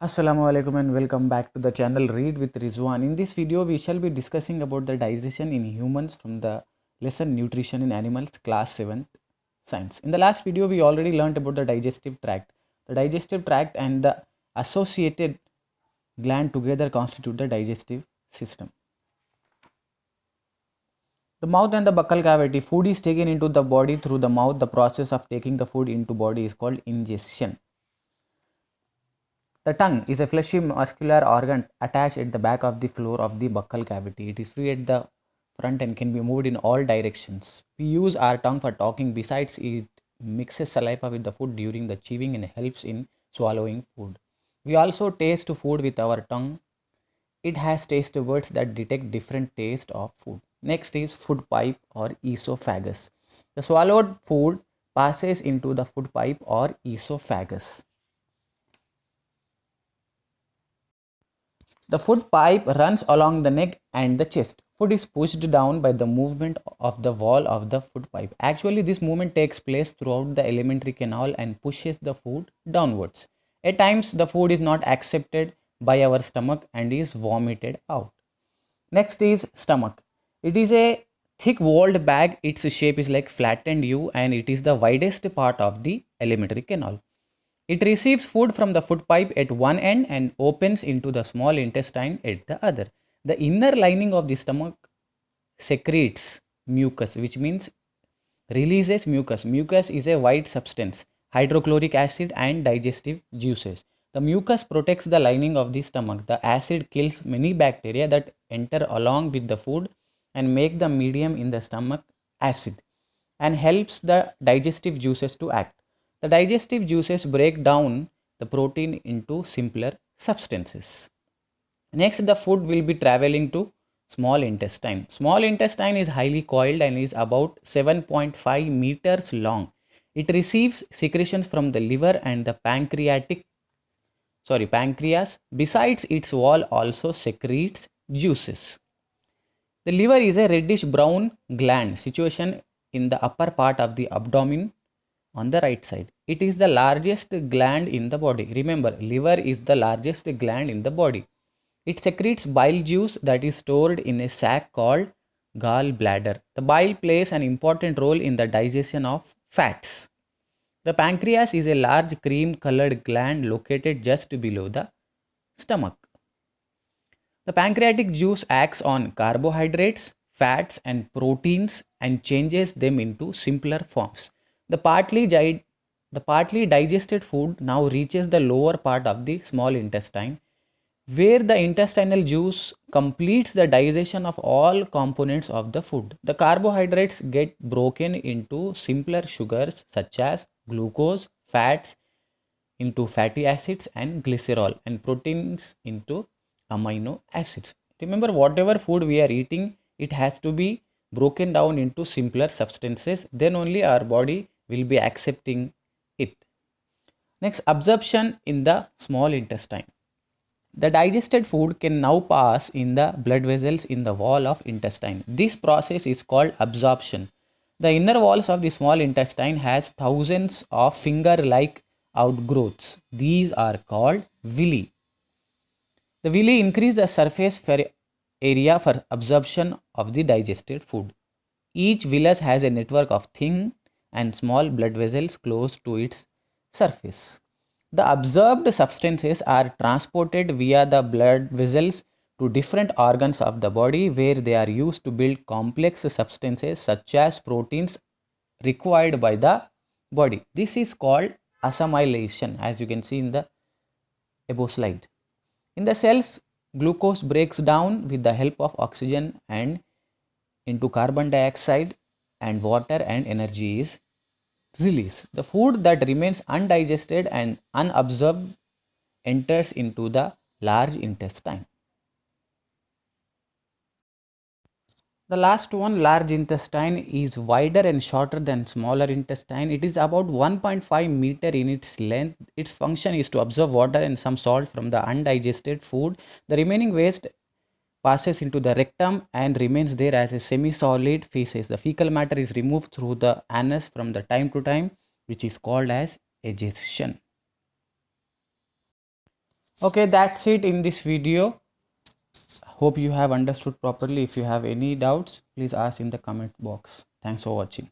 Assalamu alaikum and welcome back to the channel Read with Rizwan. In this video, we shall be discussing about the digestion in humans from the lesson Nutrition in Animals, class 7th Science. In the last video, we already learnt about the digestive tract. The digestive tract and the associated gland together constitute the digestive system. The mouth and the buccal cavity, food is taken into the body through the mouth. The process of taking the food into body is called ingestion. The tongue is a fleshy muscular organ attached at the back of the floor of the buccal cavity. It is free at the front and can be moved in all directions. We use our tongue for talking. Besides, it mixes saliva with the food during the chewing and helps in swallowing food. We also taste food with our tongue. It has taste buds that detect different taste of food. Next is food pipe or esophagus. The swallowed food passes into the food pipe or esophagus. The food pipe runs along the neck and the chest. Food is pushed down by the movement of the wall of the food pipe. Actually, this movement takes place throughout the alimentary canal and pushes the food downwards. At times, the food is not accepted by our stomach and is vomited out. Next is stomach. It is a thick walled bag. Its shape is like flattened U and it is the widest part of the alimentary canal. It receives food from the food pipe at one end and opens into the small intestine at the other. The inner lining of the stomach secretes mucus, which means releases mucus. Mucus is a white substance, hydrochloric acid and digestive juices. The mucus protects the lining of the stomach. The acid kills many bacteria that enter along with the food and make the medium in the stomach acid and helps the digestive juices to act. The digestive juices break down the protein into simpler substances. Next, the food will be traveling to small intestine. Small intestine is highly coiled and is about 7.5 meters long. It receives secretions from the liver and the pancreas. Besides, its wall also secretes juices. The liver is a reddish brown gland situation in the upper part of the abdomen on the right side. It is the largest gland in the body. Remember, liver is the largest gland in the body. It secretes bile juice that is stored in a sac called gallbladder. The bile plays an important role in the digestion of fats. The pancreas is a large cream colored gland located just below the stomach. The pancreatic juice acts on carbohydrates, fats and proteins and changes them into simpler forms. The partly digested food now reaches the lower part of the small intestine, where the intestinal juice completes the digestion of all components of the food. The carbohydrates get broken into simpler sugars such as glucose, fats into fatty acids and glycerol, and proteins into amino acids. Remember, whatever food we are eating, it has to be broken down into simpler substances. Then only our body will be accepting it. Next, absorption in the small intestine. The digested food can now pass in the blood vessels in the wall of intestine. This process is called absorption. The inner walls of the small intestine has thousands of finger-like outgrowths. These are called villi. The villi increase the surface area for absorption of the digested food. Each villus has a network of thin and small blood vessels close to its surface. The absorbed substances are transported via the blood vessels to different organs of the body where they are used to build complex substances such as proteins required by the body. This is called assimilation, as you can see in the above slide. In the cells, glucose breaks down with the help of oxygen and into carbon dioxide and water, and energy is released. The food that remains undigested and unabsorbed enters into the large intestine. The last one, large intestine, is wider and shorter than smaller intestine. It is about 1.5 meter in its length. Its function is to absorb water and some salt from the undigested food. The remaining waste passes into the rectum and remains there as a semi-solid feces. The fecal matter is removed through the anus from the time to time, which is called as egestion. Okay, that's it in this video. Hope you have understood properly. If you have any doubts, please ask in the comment box. Thanks for watching.